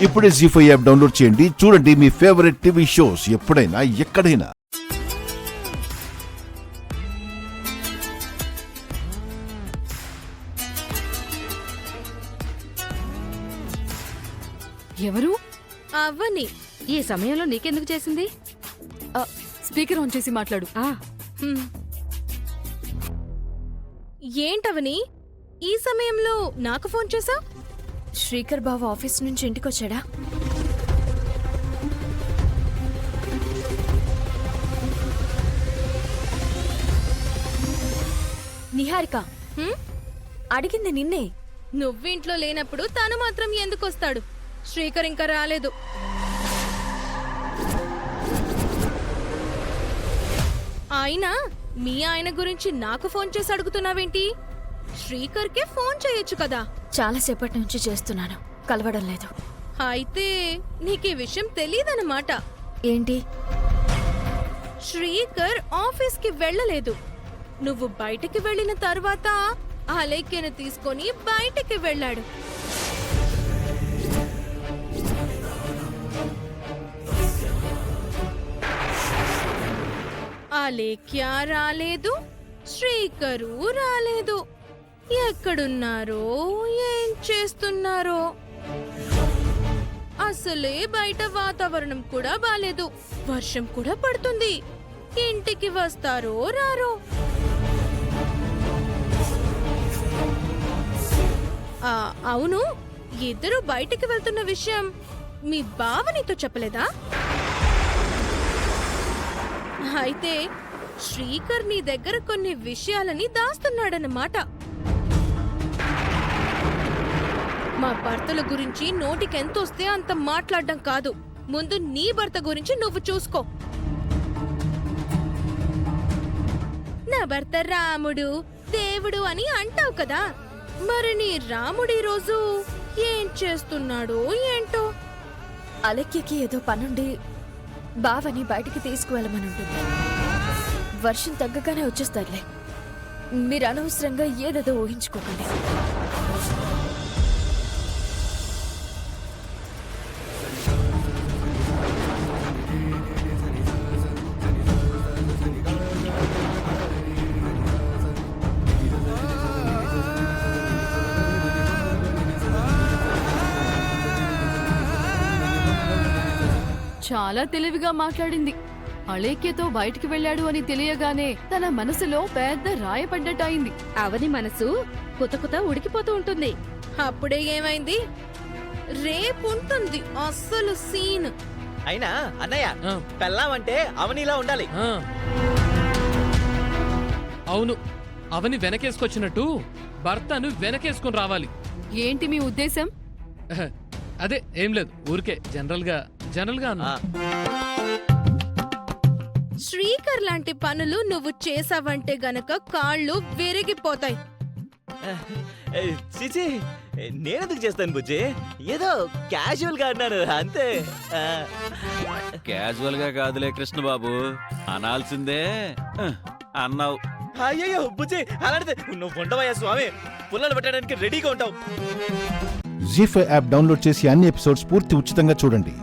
ఇప్పుడే జీ5 app download చేయండి. చూడండి మీ ఫేవరెట్ టీవీ షోస్ ఎప్పుడైనా ఎక్కడైనా. ఎవరు? అవ్వని. ఈ సమయంలో నీకెందుకు చేసింది? స్పీకర్ ఆన్ చేసి మాట్లాడు. ఏంటవని ఈ సమయంలో నాకు ఫోన్ చేసా? శ్రీకర్ బావ ఆఫీస్ నుంచి ఇంటికొచ్చాడా? నిహారిక అడిగింది నిన్నే. నువ్వింట్లో లేనప్పుడు తను మాత్రం ఎందుకొస్తాడు? శ్రీకర్ ఇంకా రాలేదు. అయినా మీ ఆయన గురించి నాకు ఫోన్ చేసి అడుగుతున్నావేంటి? శ్రీకర్కే ఫోన్ చేయొచ్చు కదా. చాలాసేపటి నుంచి చేస్తున్నాను, కలవడం లేదు. అయితే నీకీ విషయం తెలీదన్నమాట. ఏంటి? శ్రీకర్ ఆఫీస్కి వెళ్ళలేదు. నువ్వు బయటికి వెళ్ళిన తర్వాత అలేఖ్యను తీసుకొని బయటికి వెళ్ళాడు. అలేఖ్య రాలేదు, శ్రీకరు రాలేదు. ఎక్కడున్నారో, ఏం చేస్తున్నారో? అసలే బయట వాతావరణం కూడా బాలేదు. వర్షం కూడా పడుతుంది. ఇంటికి వస్తారో రారో? అవును, ఇద్దరు బయటికి వెళ్తున్న విషయం మీ బావ నీతో చెప్పలేదా? అయితే శ్రీకర్ నీ దగ్గర కొన్ని విషయాలని దాస్తున్నాడన్నమాట. మా భర్తల గురించి నోటికెంతొస్తే అంత మాట్లాడడం కాదు. ముందు నీ భర్త గురించి నువ్వు చూసుకో. నా భర్త రాముడు, దేవుడు అని అంటావు కదా. మరి నీ రాముడి రోజు ఏం చేస్తున్నాడో ఏంటో? అలెక్యకి ఏదో పనుండి బావని బయటికి తీసుకువెళ్ళమనుంటుంది. వర్షం తగ్గగానే వచ్చేస్తారులే. మీరు అనవసరంగా ఏదేదో ఊహించుకోకండి. చాలా తెలివిగా మాట్లాడింది. అలేఖ్యతో బయటికి వెళ్ళాడు అని తెలియగానే తన మనసులో పెద్ద రాయపడ్డట్టయింది. అవని మనసు కుతకుత ఉడికిపోతూ ఉంటుంది. అప్పుడే ఏమైంది? రేపుంటుంది అస్సలు సీన్. అయినా అన్నయ్య, పెళ్ళామంటే అవనిలా ఉండాలి. అవును, అవని వెనకేసుకొచ్చినట్టు భర్తను వెనకేసుకుని రావాలి. ఏంటి మీ ఉద్దేశం? అదే ఏం లేదు, ఊరికే జనరల్ గా అన్నా. శ్రీకర్ లాంటి పనులు నువ్వు చేసావంటే గనక కాళ్ళు విరిగిపోతాయి. చిచి, నేనెందుకు చేస్తాను బుజ్జి? ఏదో క్యాజువల్ గా అన్నాను అంతే. క్యాజువల్ గా కాదులే కృష్ణబాబు, అనాల్సిందే అన్నావు. అయ్యో బుజ్జి, అలాంటిదే నువ్వు ఉండవయ్యా స్వామి. పుల్లలు పెట్టడానికి రెడీగా ఉంటావు. జీ5 యాప్ డౌన్లోడ్ చేసి అన్ని ఎపిసోడ్స్ పూర్తి ఉచితంగా చూడండి.